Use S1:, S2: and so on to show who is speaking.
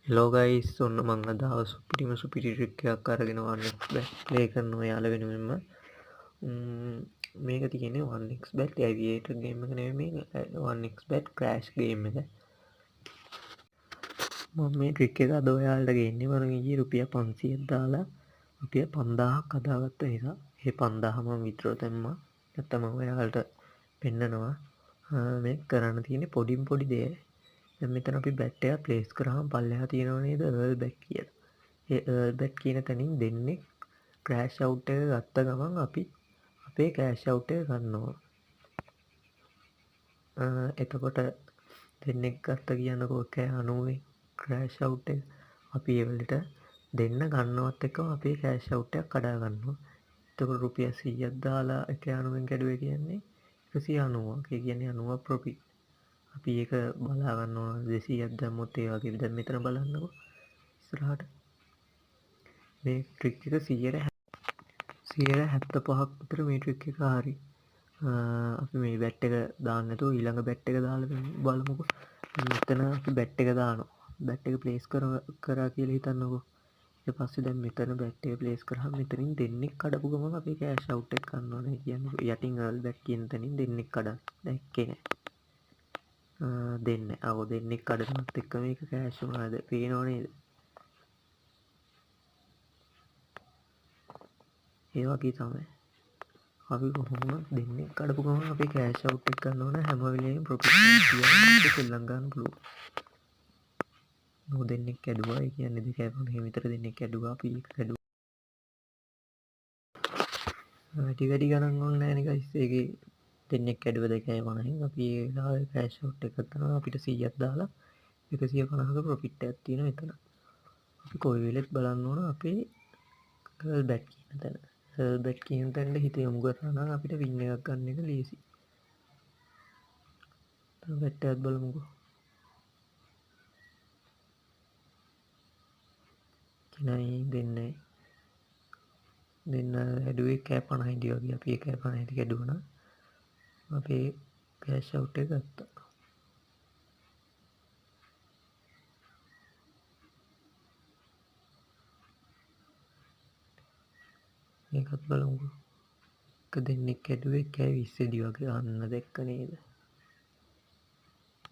S1: Hello guys ඔන්න මං අද සුපිරිම සුපිරි ට්‍රික් එකක් අරගෙන 1xbet ප්ලේ කරනවා යාළුවා වෙනුවෙන්ම. මේක තියෙන්නේ 1xbet ඇවියේටර් ගේම් එක නෙමෙයි, මේ 1xbet ක්‍රෑෂ් ගේම් එක. මම මේ ට්‍රික් එක අද ඔයාලට ගේන්නේ. මම ඊයේ රුපියල් 500ක් දාලා රුපියල් 5000ක් හදාගත්ත නිසා ඒ 5000 මම විත්ඩ්‍රෝ දැම්මා. නැත්තම් මම ඔයාලට පෙන්නනවා මේ කරන්න තියෙන්නේ පොඩින් පොඩි දේ. දැන් මෙතන අපි බැට් එක ප්ලේස් කරාම පල්ලෙහා තියෙනව නේද එර්ල් බැට් කියලා. ඒ එර්ල් බැට් කියන තැනින් දෙන්නේ ක්‍රෑෂ් අවුට් එක ගත්ත ගමන් අපි අපේ කෑෂ් අවුට් එක ගන්නවා. එතකොට දෙන්නෙක් ගත්ත කියන්නකෝ 90 ක්‍රෑෂ් අවුට් එක. අපි ඒ වලට දෙන්න ගන්නවත් එක්කම අපේ කෑෂ් අවුට් එකක් කඩා ගන්නවා. එතකොට රුපියල් 100ක් දාලා 190න් කැඩුවේ කියන්නේ 190ක්. ඒ කියන්නේ 90 ප්‍රොෆිට්. අපි ඒක බලා ගන්න ඕන 200ක් දැම්මොත් ඒ වගේ. දැන් මෙතන බලන්නකෝ ඉස්සරහට මේ ට්‍රික් එක 175ක් විතර මේ ට්‍රික් එක හරි. අපි මේ බැට් එක දාන්න නැතුව ඊළඟ බැට් එක දාලා බලමුකෝ. මෙතන අපි බැට් එක දානවා. බැට් එක ප්ලේස් කරා කියලා හිතන්නකෝ. ඊට පස්සේ දැන් මෙතන බැට් එක ප්ලේස් කරාම මෙතනින් දෙන්නෙක් කඩපු ගමන් අපි කෑෂ් අවුට් එක ගන්නවනේ. කියන්නේ යටින් අර්ල් බැට් කියන තැනින් දෙන්නෙක් කඩන. දැක්කේ නෑ. දෙන්නෙක් කඩනවත් එක්ක මේක කෑෂ් වුණාද පේනව නේද? ඒ වගේ තමයි. අපි කොහොමද දෙන්නෙක් කඩපු ගමන් අපි කෑෂ් අවුට් එක ගන්න ඕන. හැම වෙලේම ප්‍රොෆිට් එකක් තියාගෙන සෙල්ලම් ගන්න පුළුවන්. නෝ දෙන්නෙක් කැඩුවා. ඒ කියන්නේ 2.5 විතර දෙන්නෙක් කැඩුවා. අපි ඒක කැඩුවා. වැඩි ගණන් ඕනේ නැහැ නේ ගයිස්. ඒකේ දෙන්නෙක් කැඩුව 2.50න් අපි ඒ වෙලාවේ කෑෂ් අවුට් එකක් ගන්නවා. අපිට 100ක් දාලා 150ක ප්‍රොෆිට් එකක් තියෙනවා එතන. අපි කොයි වෙලෙත් බලන්න ඕන අපේ එර්ල් බැට් කියන තැන. එර්ල් බැට් කියන තැනට හිත යොමු කරා නම් අපිට වින් එකක් ගන්න එක ලේසි. දැන් බැට් එකත් බලමුකෝ. කිනයි දෙන්න හැදුවේ 1.50 වගේ. අපි 1.50 කැඩුවා නම් අපේ කෑෂ් අවුට් එක ගත්තා. මේකත් බලමුකෝ. එක දෙන්නෙක් කැඩුවේ 1.20 වගේ. අන්න දැක්ක නේද?